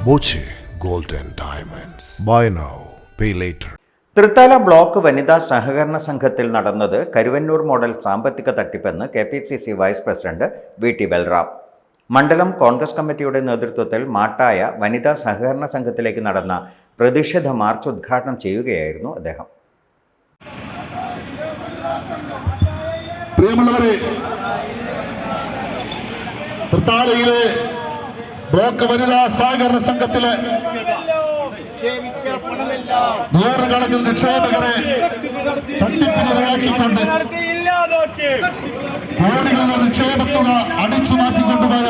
Boche gold and diamonds. Buy now pay later. Thrithala block വനിതാ സഹകരണ സംഘത്തിൽ നടന്നത് കരുവന്നൂർ മോഡൽ സാമ്പത്തിക തട്ടിപ്പെന്ന് KPCC vice president VT Balram. മണ്ഡലം കോൺഗ്രസ് കമ്മിറ്റിയുടെ നേതൃത്വത്തിൽ മാട്ടായ വനിതാ സഹകരണ സംഘത്തിലേക്ക് നടന്ന പ്രതിഷേധ മാർച്ച് ഉദ്ഘാടനം ചെയ്യുകയായിരുന്നു അദ്ദേഹം. പ്രിയമുള്ളവരെ, തൃത്താലയിലെ ബ്ലോക്ക് വനിതാ സഹകരണ സംഘത്തിലെ നൂറുകണക്കിന് നിക്ഷേപകരെ തട്ടിപ്പിനിരയാക്കിക്കൊണ്ട് കോടികളുടെ നിക്ഷേപത്തുക അടിച്ചു മാറ്റിക്കൊണ്ടുപോയ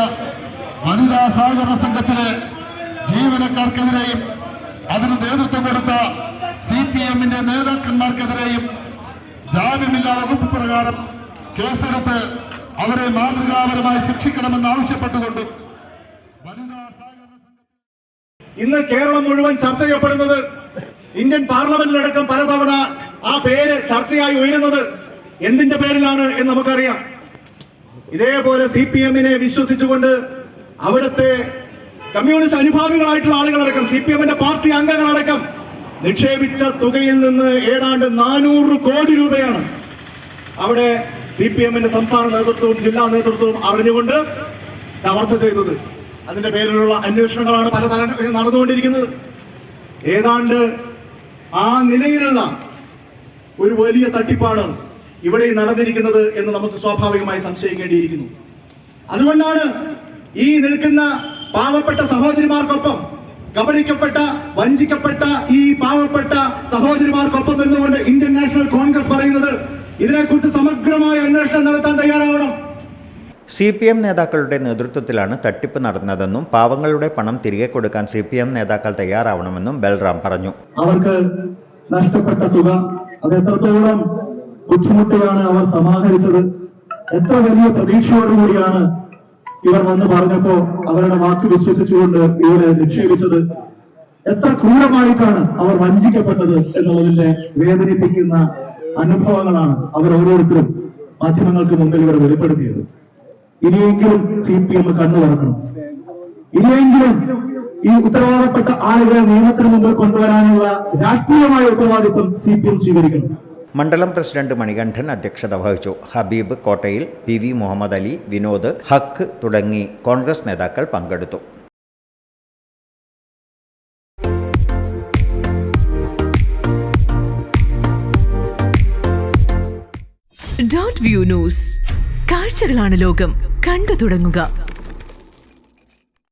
വനിതാ സഹകരണ സംഘത്തിലെ ജീവനക്കാർക്കെതിരെയും അതിന് നേതൃത്വം കൊടുത്ത CPM-ന്റെ നേതാക്കന്മാർക്കെതിരെയും ജാമ്യമില്ലാ വകുപ്പ് പ്രകാരം കേസെടുത്ത് അവരെ മാതൃകാപരമായി ശിക്ഷിക്കണമെന്ന് ആവശ്യപ്പെട്ടുകൊണ്ട് വനിതാ സഹകരണ സംഘത്തിൽ ഇന്ന് കേരളം മുഴുവൻ ചർച്ച ചെയ്യപ്പെടുന്നത്, ഇന്ത്യൻ പാർലമെന്റിലടക്കം പലതവണ ആ പേര് ചർച്ചയായി ഉയരുന്നത് എന്തിന്റെ പേരിലാണ് എന്ന് നമുക്കറിയാം. ഇതേപോലെ CPM-നെ വിശ്വസിച്ചുകൊണ്ട് അവിടുത്തെ കമ്മ്യൂണിസ്റ്റ് അനുഭാവികളായിട്ടുള്ള ആളുകളടക്കം CPM-ന്റെ പാർട്ടി അംഗങ്ങളടക്കം നിക്ഷേപിച്ച തുകയിൽ നിന്ന് ഏതാണ്ട് 400 കോടി രൂപയാണ് അവിടെ CPM-ന്റെ സംസ്ഥാന നേതൃത്വവും ജില്ലാ നേതൃത്വവും അറിഞ്ഞുകൊണ്ട് കവർച്ച ചെയ്തത്. അതിന്റെ പേരിലുള്ള അന്വേഷണങ്ങളാണ് പലതരം നടന്നുകൊണ്ടിരിക്കുന്നത്. ഏതാണ്ട് ആ നിലയിലുള്ള ഒരു വലിയ തട്ടിപ്പാണ് ഇവിടെ നടന്നിരിക്കുന്നത് എന്ന് നമുക്ക് സ്വാഭാവികമായി സംശയിക്കേണ്ടിയിരിക്കുന്നു. അതുകൊണ്ടാണ് ഈ നിൽക്കുന്ന പാവപ്പെട്ട സഹോദരിമാർക്കൊപ്പം, കബളിക്കപ്പെട്ട വഞ്ചിക്കപ്പെട്ട ഈ പാവപ്പെട്ട സഹോദരിമാർക്കൊപ്പം നിന്നുകൊണ്ട് ഇന്ത്യൻ നാഷണൽ കോൺഗ്രസ് പറയുന്നത് ഇതിനെക്കുറിച്ച് സമഗ്രമായ അന്വേഷണം നടത്താൻ തയ്യാറാവണം. CPM നേതാക്കളുടെ നേതൃത്വത്തിലാണ് തട്ടിപ്പ് നടന്നതെന്നും പാവങ്ങളുടെ പണം തിരികെ കൊടുക്കാൻ CPM നേതാക്കൾ തയ്യാറാവണമെന്നും ബൽറാം പറഞ്ഞു. അവർക്ക് നഷ്ടപ്പെട്ട തുക അത് എത്രത്തോളം ബുദ്ധിമുട്ടിയാണ് അവർ സമാഹരിച്ചത്, എത്ര വലിയ പ്രതീക്ഷയോടുകൂടിയാണ് ഇവർ വന്ന് പറഞ്ഞപ്പോ അവരുടെ വാക്ക് വിശ്വസിച്ചുകൊണ്ട് ഇവരെ നിക്ഷേപിച്ചത്, എത്ര ക്രൂരമായിട്ടാണ് അവർ വഞ്ചിക്കപ്പെട്ടത് എന്നുള്ളതിന്റെ വേദനിപ്പിക്കുന്ന അനുഭവങ്ങളാണ് അവർ ഓരോരുത്തരും മാധ്യമങ്ങൾക്ക് മുമ്പിൽ ഇവർ വെളിപ്പെടുത്തിയത്. ഇനിയെങ്കിലും CPM കണ്ണു തുറക്കണം. ഇനിയെങ്കിലും ഈ ഉത്തരവാദപ്പെട്ട ആളുകളെ നിയമത്തിന് മുമ്പിൽ കൊണ്ടുവരാനുള്ള രാഷ്ട്രീയമായ ഉത്തരവാദിത്വം CPM സ്വീകരിക്കണം. മണ്ഡലം പ്രസിഡന്റ് മണികണ്ഠൻ അധ്യക്ഷത വഹിച്ചു. ഹബീബ് കോട്ടയിൽ, PV മുഹമ്മദ് അലി, വിനോദ്, ഹക്ക് തുടങ്ങി കോൺഗ്രസ് നേതാക്കൾ പങ്കെടുത്തു. .view ന്യൂസ്, കാഴ്ചകളാണ് ലോകം, കണ്ടു തുടങ്ങുക.